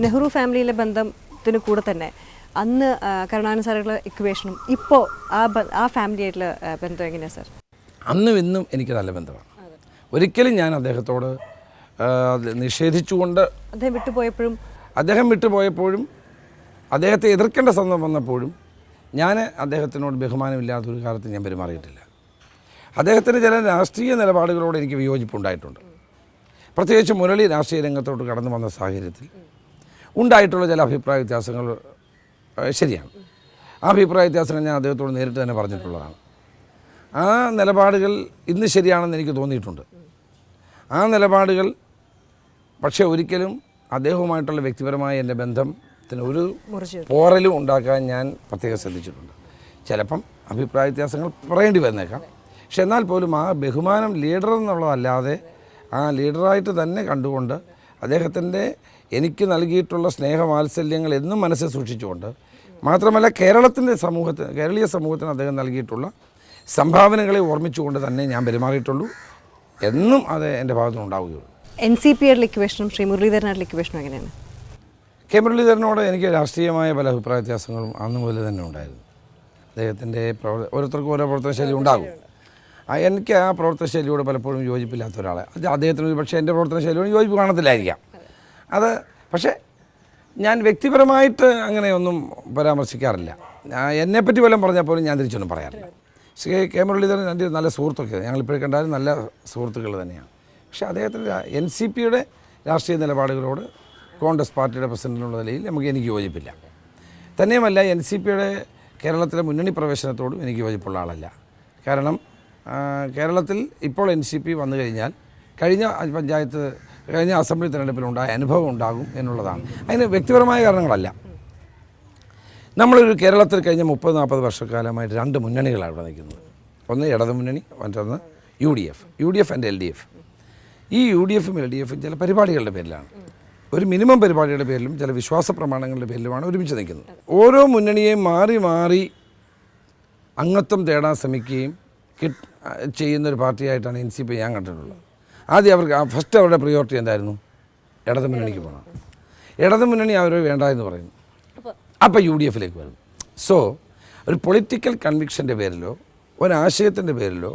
നെഹ്റു ഫാമിലിയിലെ ബന്ധത്തിന് കൂടെ തന്നെ അന്ന് കരുണാനിധി സാറുടെ ഇക്വേഷനും ഇപ്പോൾ ആ ഫാമിലിയായിട്ടുള്ള ബന്ധം എങ്ങനെയാണ് സാർ? അന്നും ഇന്നും എനിക്ക് നല്ല ബന്ധമാണ്. ഒരിക്കലും ഞാൻ അദ്ദേഹത്തോട് നിഷേധിച്ചുകൊണ്ട് അദ്ദേഹം വിട്ടുപോയപ്പോഴും അദ്ദേഹത്തെ എതിർക്കേണ്ട സന്ദർഭം വന്നപ്പോഴും ഞാൻ അദ്ദേഹത്തിനോട് ബഹുമാനമില്ലാത്തൊരു കാലത്ത് ഞാൻ പെരുമാറിയിട്ടില്ല. അദ്ദേഹത്തിൻ്റെ ചില രാഷ്ട്രീയ നിലപാടുകളോട് എനിക്ക് വിയോജിപ്പുണ്ടായിട്ടുണ്ട്. പ്രത്യേകിച്ച് മുരളി രാഷ്ട്രീയ രംഗത്തോട്ട് കടന്നു വന്ന സാഹചര്യത്തിൽ ഉണ്ടായിട്ടുള്ള ചില അഭിപ്രായ വ്യത്യാസങ്ങൾ ശരിയാണ്. ആ അഭിപ്രായ വ്യത്യാസങ്ങൾ ഞാൻ അദ്ദേഹത്തോട് നേരിട്ട് തന്നെ പറഞ്ഞിട്ടുള്ളതാണ്. ആ നിലപാടുകൾ ഇന്ന് ശരിയാണെന്ന് എനിക്ക് തോന്നിയിട്ടുണ്ട്. ആ നിലപാടുകൾ പക്ഷേ ഒരിക്കലും അദ്ദേഹവുമായിട്ടുള്ള വ്യക്തിപരമായ എൻ്റെ ബന്ധത്തിന് ഒരു പോറലും ഉണ്ടാക്കാൻ ഞാൻ പ്രത്യേകം ശ്രദ്ധിച്ചിട്ടുണ്ട്. ചിലപ്പം അഭിപ്രായ വ്യത്യാസങ്ങൾ പറയേണ്ടി വന്നേക്കാം. പക്ഷെ എന്നാൽ പോലും ആ ബഹുമാനം ലീഡർ എന്നുള്ളതല്ലാതെ ആ ലീഡറായിട്ട് തന്നെ കണ്ടുകൊണ്ട് അദ്ദേഹത്തിൻ്റെ എനിക്ക് നൽകിയിട്ടുള്ള സ്നേഹവാത്സല്യങ്ങൾ എന്നും മനസ്സിൽ സൂക്ഷിച്ചുകൊണ്ട്, മാത്രമല്ല കേരളീയ സമൂഹത്തിന് അദ്ദേഹം നൽകിയിട്ടുള്ള സംഭാവനകളെ ഓർമ്മിച്ചുകൊണ്ട് തന്നെ ഞാൻ പെരുമാറിയിട്ടുള്ളൂ. എന്നും അത് എൻ്റെ ഭാഗത്തുനിന്ന് ഉണ്ടാവുകയുള്ളൂ. NCPയുടെ ഇക്വേഷനും ശ്രീ മുരളീധരനായിട്ടുള്ള ഇക്വേഷനും എങ്ങനെയാണ്? കെ മുരളീധരനോട് എനിക്ക് രാഷ്ട്രീയമായ പല അഭിപ്രായ വ്യത്യാസങ്ങളും അന്ന് മുതൽ തന്നെ ഉണ്ടായിരുന്നു. അദ്ദേഹത്തിൻ്റെ ഓരോരുത്തർക്കും ഓരോ പ്രവർത്തന ശൈലി ഉണ്ടാകും. എനിക്ക് ആ പ്രവർത്തന ശൈലിയോട് പലപ്പോഴും യോജിപ്പില്ലാത്ത ഒരാളെ, അദ്ദേഹത്തിന് ഒരു പക്ഷേ എൻ്റെ പ്രവർത്തന ശൈലിയോട് യോജിപ്പ് കാണത്തില്ലായിരിക്കാം. അത് പക്ഷേ ഞാൻ വ്യക്തിപരമായിട്ട് അങ്ങനെയൊന്നും പരാമർശിക്കാറില്ല. എന്നെപ്പറ്റി വല്ലതും പറഞ്ഞാൽ പോലും ഞാൻ തിരിച്ചൊന്നും പറയാറില്ല. ശ്രീ കെ മുരളീധരൻ എൻ്റെ നല്ല സുഹൃത്തൊക്കെ, ഞങ്ങളിപ്പോഴും കണ്ടാലും നല്ല സുഹൃത്തുക്കൾ തന്നെയാണ്. പക്ഷേ അദ്ദേഹത്തിൻ്റെ NCPയുടെ രാഷ്ട്രീയ നിലപാടുകളോട് കോൺഗ്രസ് പാർട്ടിയുടെ പ്രസിഡന്റിനുള്ള നിലയിൽ എനിക്ക് യോജിപ്പില്ല. തന്നെയുമല്ല NCPയുടെ കേരളത്തിലെ മുന്നണി പ്രവേശനത്തോടും എനിക്ക് യോജിപ്പുള്ള ആളല്ല. കാരണം കേരളത്തിൽ ഇപ്പോൾ NCP വന്നു കഴിഞ്ഞാൽ കഴിഞ്ഞ അസംബ്ലി തെരഞ്ഞെടുപ്പിലുണ്ടായ അനുഭവം ഉണ്ടാകും എന്നുള്ളതാണ്. അതിന് വ്യക്തിപരമായ കാരണങ്ങളല്ല. നമ്മളൊരു കേരളത്തിൽ കഴിഞ്ഞ 30-40 വർഷക്കാലമായിട്ട് 2 മുന്നണികളാണ് ഇവിടെ നിൽക്കുന്നത്. ഒന്ന് ഇടതു മുന്നണി, മറ്റൊന്ന് UDF ആൻഡ് LDF. ഈ UDFും LDFും ചില പരിപാടികളുടെ പേരിലാണ്, ഒരു മിനിമം പരിപാടിയുടെ പേരിലും ചില വിശ്വാസ പ്രമാണങ്ങളുടെ പേരിലുമാണ് ഒരുമിച്ച് നിൽക്കുന്നത്. ഓരോ മുന്നണിയെയും മാറി മാറി അംഗത്വം തേടാൻ ശ്രമിക്കുകയും ചെയ്യുന്നൊരു പാർട്ടിയായിട്ടാണ് NCP ഞാൻ കണ്ടിട്ടുള്ളത്. ആദ്യം ഫസ്റ്റ് അവരുടെ പ്രിയോറിറ്റി എന്തായിരുന്നു? ഇടതു മുന്നണിക്ക് പോകണം. ഇടതു മുന്നണി അവർ വേണ്ട എന്ന് പറയുന്നു. അപ്പോൾ UDFിലേക്ക് വരുന്നു. സോ ഒരു പൊളിറ്റിക്കൽ കൺവിക്ഷൻ്റെ പേരിലോ ഒരാശയത്തിൻ്റെ പേരിലോ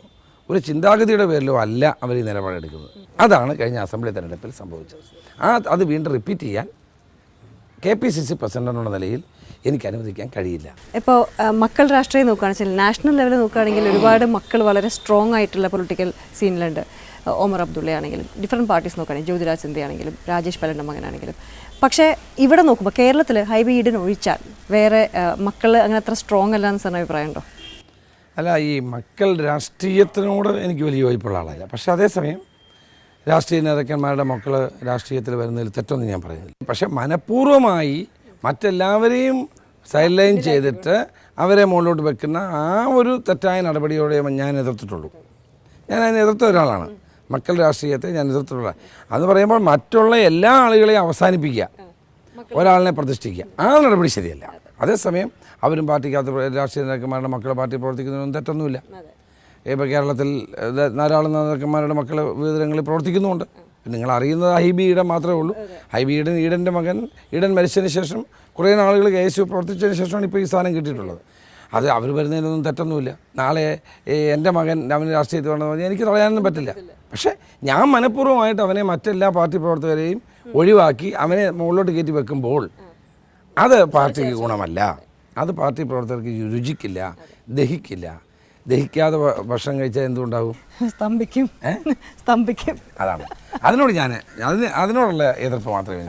ഒരു ചിന്താഗതിയുടെ പേരിലോ അല്ല അവർ ഈ നിലപാടെടുക്കുന്നത്. അതാണ് കഴിഞ്ഞ അസംബ്ലി തെരഞ്ഞെടുപ്പിൽ സംഭവിച്ചത്. അത് വീണ്ടും റിപ്പീറ്റ് ചെയ്യാൻ KPCC പ്രസിഡന്റ് എന്നുള്ള നിലയിൽ എനിക്ക് അനുവദിക്കാൻ കഴിയില്ല. ഇപ്പോൾ മക്കൾ രാഷ്ട്രീയം നോക്കുകയാണെന്ന് വെച്ചാൽ നാഷണൽ ലെവലിൽ നോക്കുകയാണെങ്കിൽ ഒരുപാട് മക്കൾ വളരെ സ്ട്രോങ് ആയിട്ടുള്ള പൊളിറ്റിക്കൽ സീനിലുണ്ട്. ഒമർ അബ്ദുള്ള ആണെങ്കിലും ഡിഫറെൻറ്റ് പാർട്ടീസ് നോക്കുകയാണെങ്കിൽ ജ്യോതിരാജ് സിന്ധ്യ ആണെങ്കിലും രാജേഷ് പലൻ്റെ മകനാണെങ്കിലും. പക്ഷേ ഇവിടെ നോക്കുമ്പോൾ കേരളത്തിൽ ഹൈബി ഈഡൻ ഒഴിച്ചാൽ വേറെ മക്കൾ അങ്ങനെ അത്ര സ്ട്രോങ് അല്ല എന്ന് സാറിന് അഭിപ്രായം ഉണ്ടോ? അല്ല, ഈ മക്കൾ രാഷ്ട്രീയത്തിനോട് എനിക്ക് വലിയ യോജിപ്പുള്ള ആളല്ല. പക്ഷേ അതേസമയം രാഷ്ട്രീയ നേതാക്കന്മാരുടെ മക്കൾ രാഷ്ട്രീയത്തിൽ വരുന്നതിൽ തെറ്റൊന്നും ഞാൻ പറയുന്നില്ല. പക്ഷേ മനഃപൂർവ്വമായി മറ്റെല്ലാവരെയും സൈഡ് ലൈൻ ചെയ്തിട്ട് അവരെ മുകളിലോട്ട് വെക്കുന്ന ആ ഒരു തെറ്റായ നടപടിയോടെ ഞാൻ എതിർത്തിട്ടുള്ളൂ. ഞാൻ അതിനെ എതിർത്ത ഒരാളാണ്. മക്കൾ രാഷ്ട്രീയത്തെ ഞാൻ എതിർത്തിട്ടുള്ള അതെന്ന് പറയുമ്പോൾ മറ്റുള്ള എല്ലാ ആളുകളെയും അവസാനിപ്പിക്കുക, ഒരാളിനെ പ്രതിഷ്ഠിക്കുക, ആ നടപടി ശരിയല്ല. അതേസമയം അവരും പാർട്ടിക്കകത്ത് രാഷ്ട്രീയ നേതാക്കന്മാരുടെ മക്കൾ പാർട്ടി പ്രവർത്തിക്കുന്നതിനൊന്നും തെറ്റൊന്നുമില്ല. ഇപ്പോൾ കേരളത്തിൽ ധാരാളം നേതാക്കന്മാരുടെ മക്കൾ വിവിധ രംഗങ്ങളിൽ പ്രവർത്തിക്കുന്നുമുണ്ട്. നിങ്ങൾ അറിയുന്നത് ഹൈബി ഈഡൻ മാത്രമേ ഉള്ളൂ. ഹൈബി ഈഡൻ്റെ മകൻ ഈഡൻ മരിച്ചതിന് ശേഷം കുറേ നാളുകൾ KSU പ്രവർത്തിച്ചതിന് ശേഷമാണ് ഇപ്പോൾ ഈ സ്ഥാനം കിട്ടിയിട്ടുള്ളത്. അത് അവർ വരുന്നതിനൊന്നും തെറ്റൊന്നുമില്ല. നാളെ എൻ്റെ മകൻ അവന് രാഷ്ട്രീയത്തിൽ വേണമെന്ന് പറഞ്ഞാൽ എനിക്ക് തടയാനൊന്നും പറ്റില്ല. പക്ഷേ ഞാൻ മനഃപൂർവ്വമായിട്ട് അവനെ മറ്റെല്ലാ പാർട്ടി പ്രവർത്തകരെയും ഒഴിവാക്കി അവനെ മുകളിലോട്ട് കയറ്റി വെക്കുമ്പോൾ അത് പാർട്ടിക്ക് ഗുണമല്ല. അത് പാർട്ടി പ്രവർത്തകർക്ക് രുചിക്കില്ല, ദഹിക്കില്ല. ദഹിക്കാതെ ഭക്ഷണം കഴിച്ചാൽ എന്തുണ്ടാകും? സ്തംഭിക്കും. അതാണ് അതിനോടുള്ള എതിർപ്പ് മാത്രമേ.